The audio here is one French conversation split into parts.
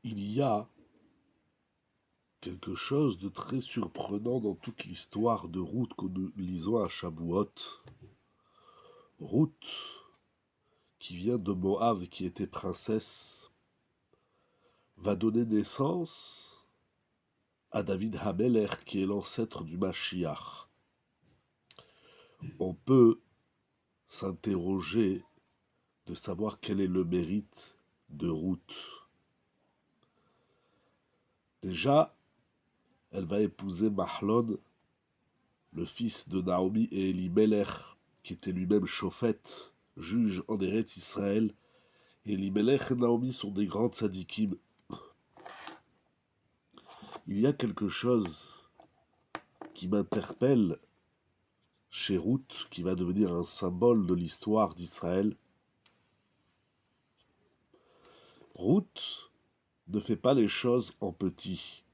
Il y a quelque chose de très surprenant dans toute l'histoire de Ruth que nous lisons à Shavuot. Ruth, qui vient de Moab, qui était princesse, va donner naissance à David Hamelech, qui est l'ancêtre du Mashiach. On peut s'interroger de savoir quel est le mérite de Ruth. Déjà, elle va épouser Mahlon, le fils de Naomi et Elimelech, qui était lui-même Shophet, juge en Eretz Israël. Et Elimelech et Naomi sont des grandes tzadikim. Il y a quelque chose qui m'interpelle chez Ruth, qui va devenir un symbole de l'histoire d'Israël. Ruth ne fait pas les choses en petit.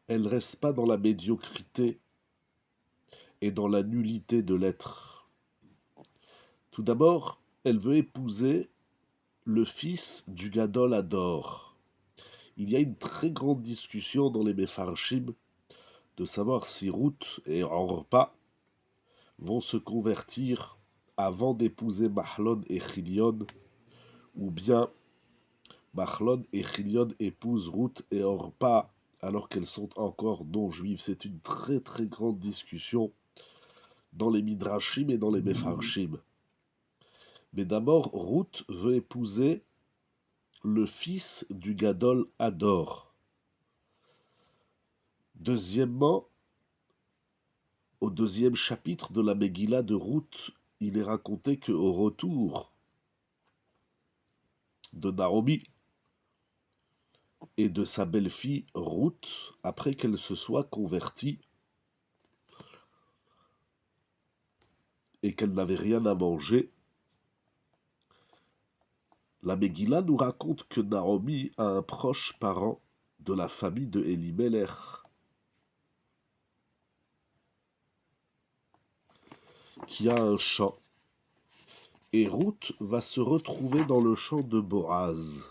Elle ne reste pas dans la médiocrité et dans la nullité de l'être. Tout d'abord, elle veut épouser le fils du Gadol Hador. Il y a une très grande discussion dans les Mefarshim de savoir si Ruth et Orpa vont se convertir avant d'épouser Mahlon et Chilion, ou bien Mahlon et Chilion épousent Ruth et Orpa alors qu'elles sont encore non-juives. C'est une très très grande discussion dans les Midrashim et dans les Mefarshim. Mais d'abord, Ruth veut épouser le fils du Gadol Hador. Deuxièmement, au deuxième chapitre de la Megillah de Ruth, il est raconté qu'au retour de Naomi et de sa belle-fille Ruth, après qu'elle se soit convertie et qu'elle n'avait rien à manger, la Megillah nous raconte que Naomi a un proche parent de la famille de Elimelech qui a un champ. Et Ruth va se retrouver dans le champ de Boaz.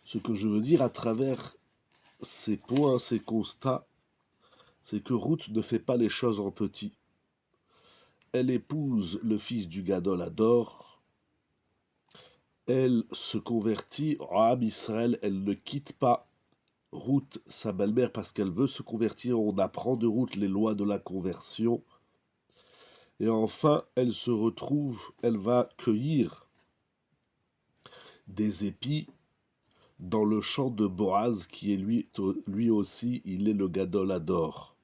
Ce que je veux dire à travers ces points, ces constats, c'est que Ruth ne fait pas les choses en petit. Elle épouse le fils du Gadol Hador. Elle se convertit en Am Israël. Elle ne quitte pas Ruth, sa belle-mère, parce qu'elle veut se convertir. On apprend de Ruth les lois de la conversion. Et enfin, elle se retrouve, elle va cueillir des épis dans le champ de Boaz, qui est lui aussi, il est le Gadol Hador.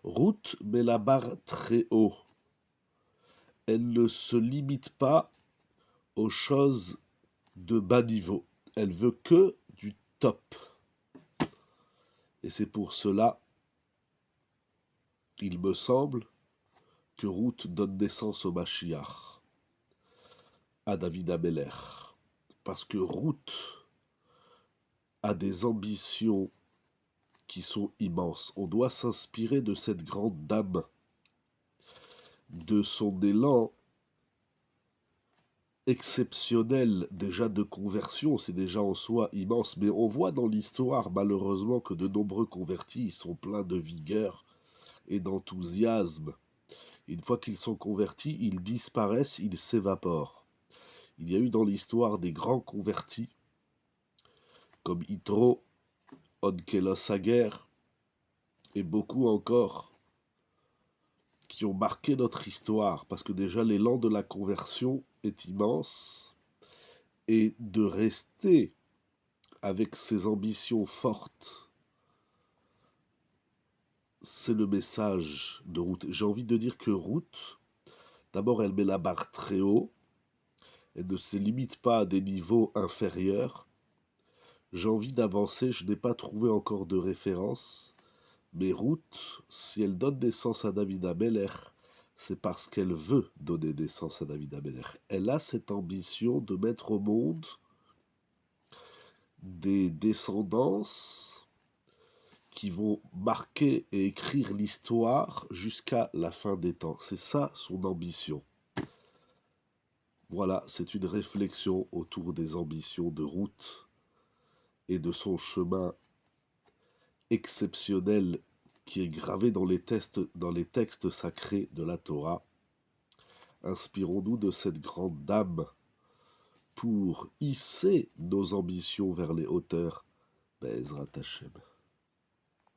Ruth met la barre très haut. Elle ne se limite pas aux choses de bas niveau. Elle veut que du top. Et c'est pour cela, il me semble, que Ruth donne naissance au Mashiach, à David Hamelech. Parce que Ruth a des ambitions qui sont immenses. On doit s'inspirer de cette grande dame, de son élan exceptionnel déjà de conversion, c'est déjà en soi immense, mais on voit dans l'histoire malheureusement que de nombreux convertis sont pleins de vigueur et d'enthousiasme. Une fois qu'ils sont convertis, ils disparaissent, ils s'évaporent. Il y a eu dans l'histoire des grands convertis, comme Yitro, Onkelos Hager, et beaucoup encore, qui ont marqué notre histoire, parce que déjà l'élan de la conversion est immense, et de rester avec ses ambitions fortes, c'est le message de Ruth. J'ai envie de dire que Ruth, d'abord elle met la barre très haut, elle ne se limite pas à des niveaux inférieurs. J'ai envie d'avancer, je n'ai pas trouvé encore de référence, mais Ruth, si elle donne naissance à David Hamelech, c'est parce qu'elle veut donner naissance à David Hamelech. Elle a cette ambition de mettre au monde des descendances qui vont marquer et écrire l'histoire jusqu'à la fin des temps. C'est ça son ambition. Voilà, c'est une réflexion autour des ambitions de Ruth et de son chemin exceptionnel qui est gravé dans les textes sacrés de la Torah. Inspirons-nous de cette grande dame pour hisser nos ambitions vers les hauteurs. Be'ezrat Hashem.